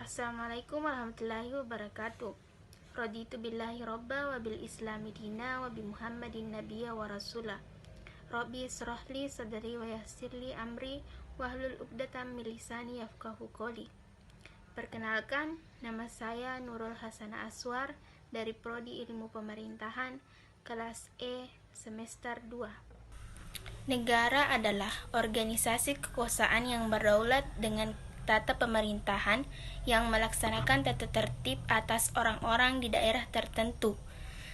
Assalamualaikum warahmatullahi wabarakatuh. Raditu billahi robba wa bil islami dina wa bi muhammadin nabiyya wa rasulah. Rabbi israhli sadri wa yassirli amri wahlul uqdatam min lisani yafqahu qawli. Perkenalkan, nama saya Nurul Hasana Aswar dari Prodi Ilmu Pemerintahan kelas E semester 2. Negara adalah organisasi kekuasaan yang berdaulat dengan tata pemerintahan yang melaksanakan tata tertib atas orang-orang di daerah tertentu.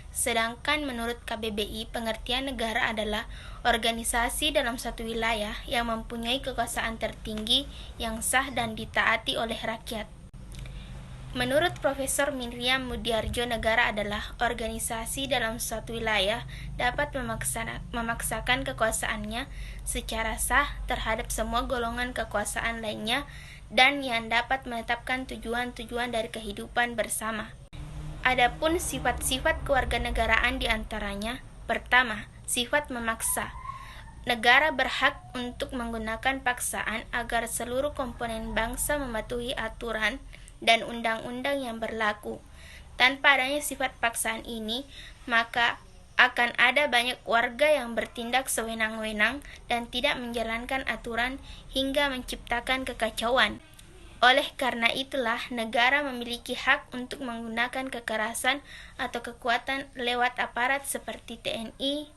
Sedangkan menurut KBBI, pengertian negara adalah organisasi dalam satu wilayah yang mempunyai kekuasaan tertinggi yang sah dan ditaati oleh rakyat. Menurut Profesor Miriam Mudiarjo, negara adalah organisasi dalam suatu wilayah dapat memaksakan kekuasaannya secara sah terhadap semua golongan kekuasaan lainnya dan yang dapat menetapkan tujuan-tujuan dari kehidupan bersama. Adapun sifat-sifat kewarganegaraan diantaranya: pertama, sifat memaksa. Negara berhak untuk menggunakan paksaan agar seluruh komponen bangsa mematuhi aturan dan undang-undang yang berlaku. Tanpa adanya sifat paksaan ini, maka akan ada banyak warga yang bertindak sewenang-wenang dan tidak menjalankan aturan hingga menciptakan kekacauan. Oleh karena itulah, negara memiliki hak untuk menggunakan kekerasan atau kekuatan lewat aparat seperti TNI,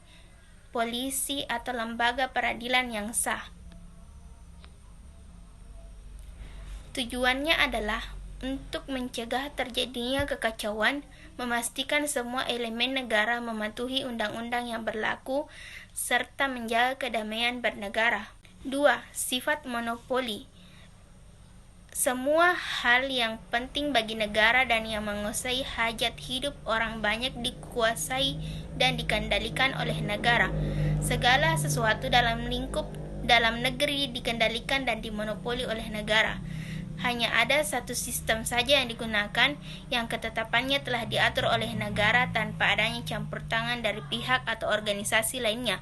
polisi, atau lembaga peradilan yang sah. Tujuannya adalah untuk mencegah terjadinya kekacauan, memastikan semua elemen negara mematuhi undang-undang yang berlaku, serta menjaga kedamaian bernegara. 2. Sifat monopoli. Semua hal yang penting bagi negara dan yang menguasai hajat hidup orang banyak dikuasai dan dikendalikan oleh negara. Segala sesuatu dalam lingkup dalam negeri dikendalikan dan dimonopoli oleh negara. Hanya ada satu sistem saja yang digunakan, yang ketetapannya telah diatur oleh negara tanpa adanya campur tangan dari pihak atau organisasi lainnya.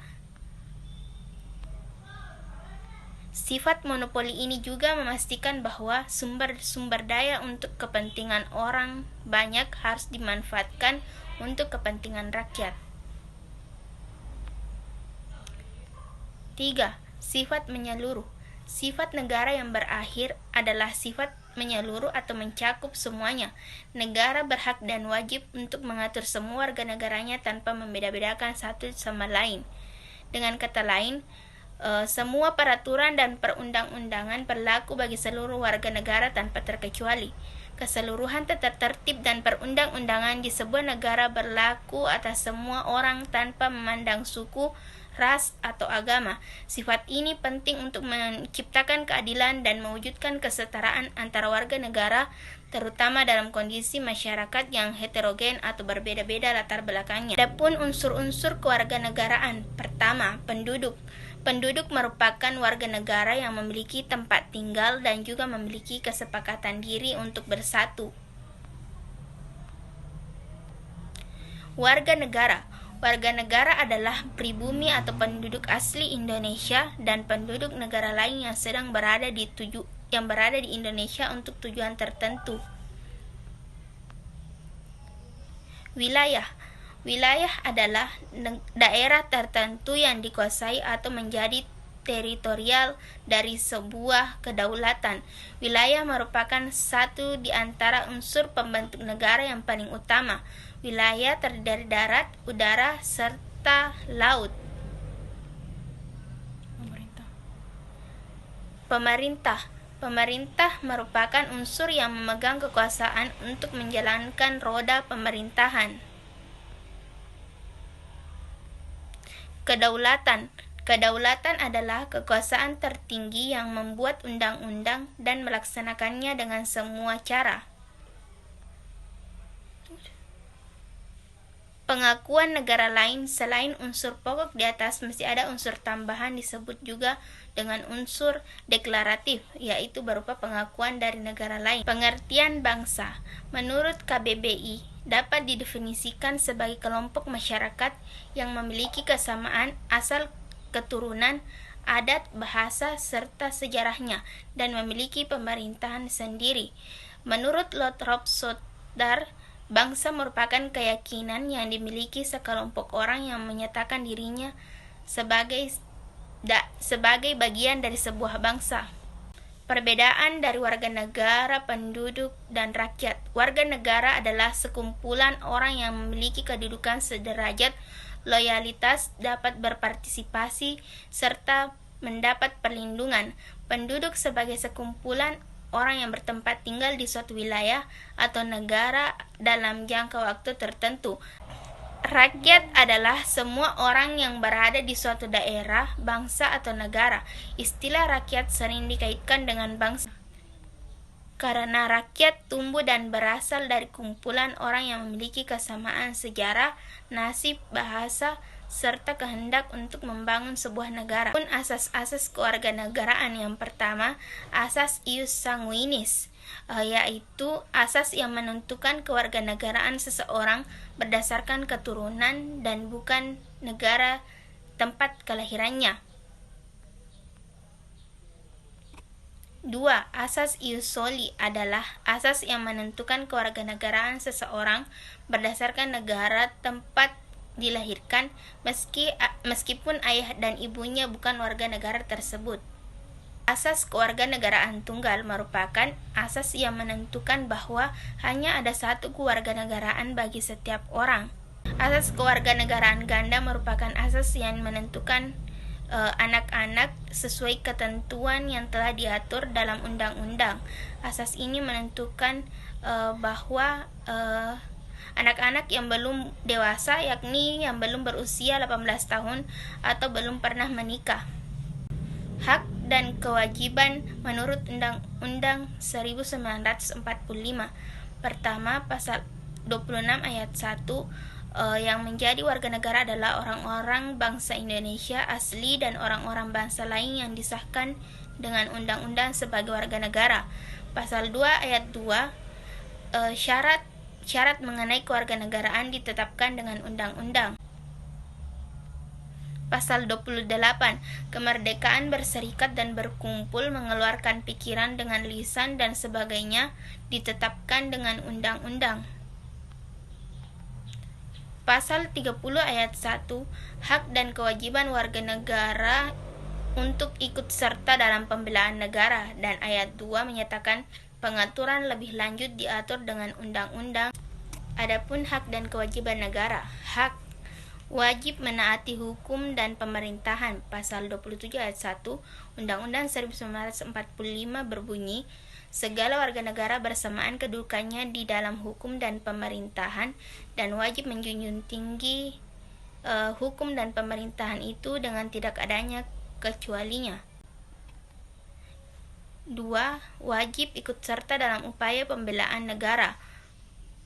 Sifat monopoli ini juga memastikan bahwa sumber-sumber daya untuk kepentingan orang banyak harus dimanfaatkan untuk kepentingan rakyat. 3. Sifat menyeluruh. Sifat negara yang berakhir adalah sifat menyeluruh atau mencakup semuanya. Negara berhak dan wajib untuk mengatur semua warga negaranya tanpa membeda-bedakan satu sama lain. Dengan kata lain, semua peraturan dan perundang-undangan berlaku bagi seluruh warga negara tanpa terkecuali. Keseluruhan tata tertib dan perundang-undangan di sebuah negara berlaku atas semua orang tanpa memandang suku, ras, atau agama. Sifat ini penting untuk menciptakan keadilan dan mewujudkan kesetaraan antara warga negara, terutama dalam kondisi masyarakat yang heterogen atau berbeda-beda latar belakangnya. Adapun unsur-unsur kewarganegaraan. Pertama, penduduk. Penduduk merupakan warga negara yang memiliki tempat tinggal dan juga memiliki kesepakatan diri untuk bersatu. Warga negara. Warga negara adalah pribumi atau penduduk asli Indonesia dan penduduk negara lain yang sedang berada di Indonesia untuk tujuan tertentu. Wilayah. Wilayah adalah daerah tertentu yang dikuasai atau menjadi teritorial dari sebuah kedaulatan. Wilayah merupakan satu di antara unsur pembentuk negara yang paling utama. Wilayah terdiri dari darat, udara, serta laut. Pemerintah merupakan unsur yang memegang kekuasaan untuk menjalankan roda pemerintahan. Kedaulatan adalah kekuasaan tertinggi yang membuat undang-undang dan melaksanakannya dengan semua cara. Pengakuan negara lain selain unsur pokok di atas mesti ada unsur tambahan disebut juga dengan unsur deklaratif, yaitu berupa pengakuan dari negara lain. Pengertian bangsa. Menurut KBBI, dapat didefinisikan sebagai kelompok masyarakat yang memiliki kesamaan asal keturunan, adat, bahasa, serta sejarahnya, dan memiliki pemerintahan sendiri. Menurut Lord Rob Sodar, bangsa merupakan keyakinan yang dimiliki sekelompok orang yang menyatakan dirinya sebagai bagian dari sebuah bangsa. Perbedaan dari warga negara, penduduk, dan rakyat. Warga negara adalah sekumpulan orang yang memiliki kedudukan sederajat, loyalitas, dapat berpartisipasi, serta mendapat perlindungan. Penduduk sebagai sekumpulan orang yang bertempat tinggal di suatu wilayah atau negara dalam jangka waktu tertentu. Rakyat adalah semua orang yang berada di suatu daerah, bangsa, atau negara. Istilah rakyat sering dikaitkan dengan bangsa karena rakyat tumbuh dan berasal dari kumpulan orang yang memiliki kesamaan sejarah, nasib, bahasa, serta kehendak untuk membangun sebuah negara. Pun asas-asas kewarganegaraan yang pertama, asas ius sanguinis, yaitu asas yang menentukan kewarganegaraan seseorang berdasarkan keturunan dan bukan negara tempat kelahirannya. 2. Asas ius soli adalah asas yang menentukan kewarganegaraan seseorang berdasarkan negara tempat dilahirkan, meskipun ayah dan ibunya bukan warga negara tersebut. Asas kewarganegaraan tunggal merupakan asas yang menentukan bahwa hanya ada satu kewarganegaraan bagi setiap orang. Asas kewarganegaraan ganda merupakan asas yang menentukan anak-anak sesuai ketentuan yang telah diatur dalam undang-undang. Asas ini menentukan bahwa anak-anak yang belum dewasa, yakni yang belum berusia 18 tahun atau belum pernah menikah. Hak dan kewajiban menurut Undang-Undang 1945. Pertama, pasal 26 ayat 1, yang menjadi warga negara adalah orang-orang bangsa Indonesia asli dan orang-orang bangsa lain yang disahkan dengan undang-undang sebagai warga negara. Pasal 2 ayat 2, syarat mengenai kewarganegaraan ditetapkan dengan undang-undang. Pasal 28, kemerdekaan berserikat dan berkumpul, mengeluarkan pikiran dengan lisan dan sebagainya ditetapkan dengan undang-undang. Pasal 30 ayat 1, hak dan kewajiban warga negara untuk ikut serta dalam pembelaan negara, dan ayat 2 menyatakan pengaturan lebih lanjut diatur dengan undang-undang. Adapun hak dan kewajiban negara, hak wajib menaati hukum dan pemerintahan. Pasal 27 ayat 1 Undang-Undang 1945 berbunyi, segala warga negara bersamaan kedudukannya di dalam hukum dan pemerintahan dan wajib menjunjung tinggi hukum dan pemerintahan itu dengan tidak adanya kecualinya. 2. Wajib ikut serta dalam upaya pembelaan negara.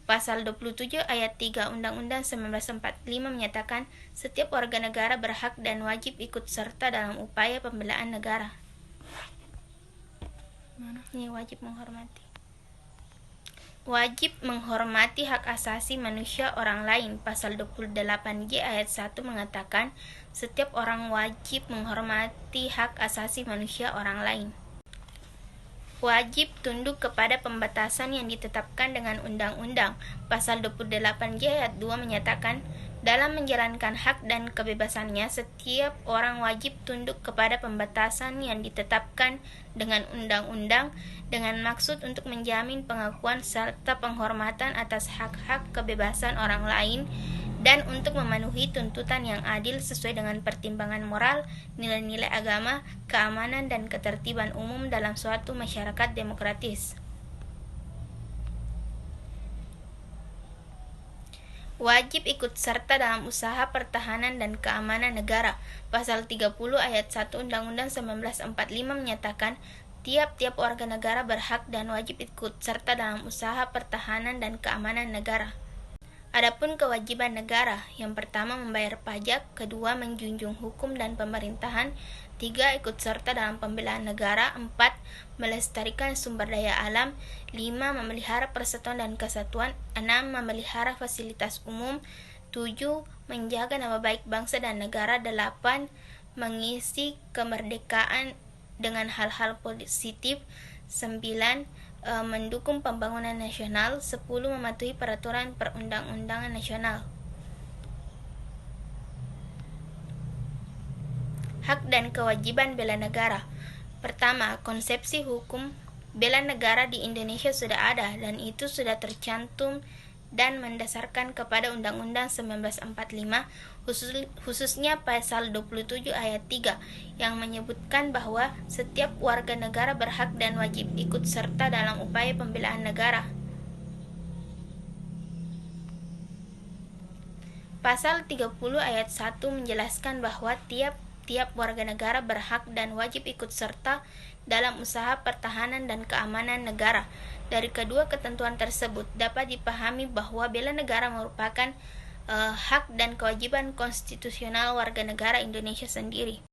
Pasal 27 ayat 3 Undang-Undang 1945 menyatakan setiap warga negara berhak dan wajib ikut serta dalam upaya pembelaan negara. Ini wajib menghormati. Wajib menghormati hak asasi manusia orang lain. Pasal 28J ayat 1 mengatakan setiap orang wajib menghormati hak asasi manusia orang lain. Wajib tunduk kepada pembatasan yang ditetapkan dengan undang-undang. Pasal 28J ayat 2 menyatakan dalam menjalankan hak dan kebebasannya, setiap orang wajib tunduk kepada pembatasan yang ditetapkan dengan undang-undang dengan maksud untuk menjamin pengakuan serta penghormatan atas hak-hak kebebasan orang lain dan untuk memenuhi tuntutan yang adil sesuai dengan pertimbangan moral, nilai-nilai agama, keamanan, dan ketertiban umum dalam suatu masyarakat demokratis. Wajib ikut serta dalam usaha pertahanan dan keamanan negara. Pasal 30 ayat 1 Undang-Undang 1945 menyatakan tiap-tiap warga negara berhak dan wajib ikut serta dalam usaha pertahanan dan keamanan negara. Adapun kewajiban negara, yang pertama membayar pajak, kedua menjunjung hukum dan pemerintahan, 3. Ikut serta dalam pembelaan negara, 4. Melestarikan sumber daya alam, 5. Memelihara persatuan dan kesatuan, 6. Memelihara fasilitas umum, 7. Menjaga nama baik bangsa dan negara, 8. Mengisi kemerdekaan dengan hal-hal positif, 9. mendukung pembangunan nasional. 10. Mematuhi peraturan perundang-undangan nasional. Hak dan kewajiban bela negara. Pertama, konsepsi hukum bela negara di Indonesia sudah ada dan itu sudah tercantum dan mendasarkan kepada Undang-Undang 1945, khususnya pasal 27 ayat 3 yang menyebutkan bahwa setiap warga negara berhak dan wajib ikut serta dalam upaya pembelaan negara. Pasal 30 ayat 1 menjelaskan bahwa tiap warga negara berhak dan wajib ikut serta dalam usaha pertahanan dan keamanan negara. Dari kedua ketentuan tersebut dapat dipahami bahwa bela negara merupakan hak dan kewajiban konstitusional warga negara Indonesia sendiri.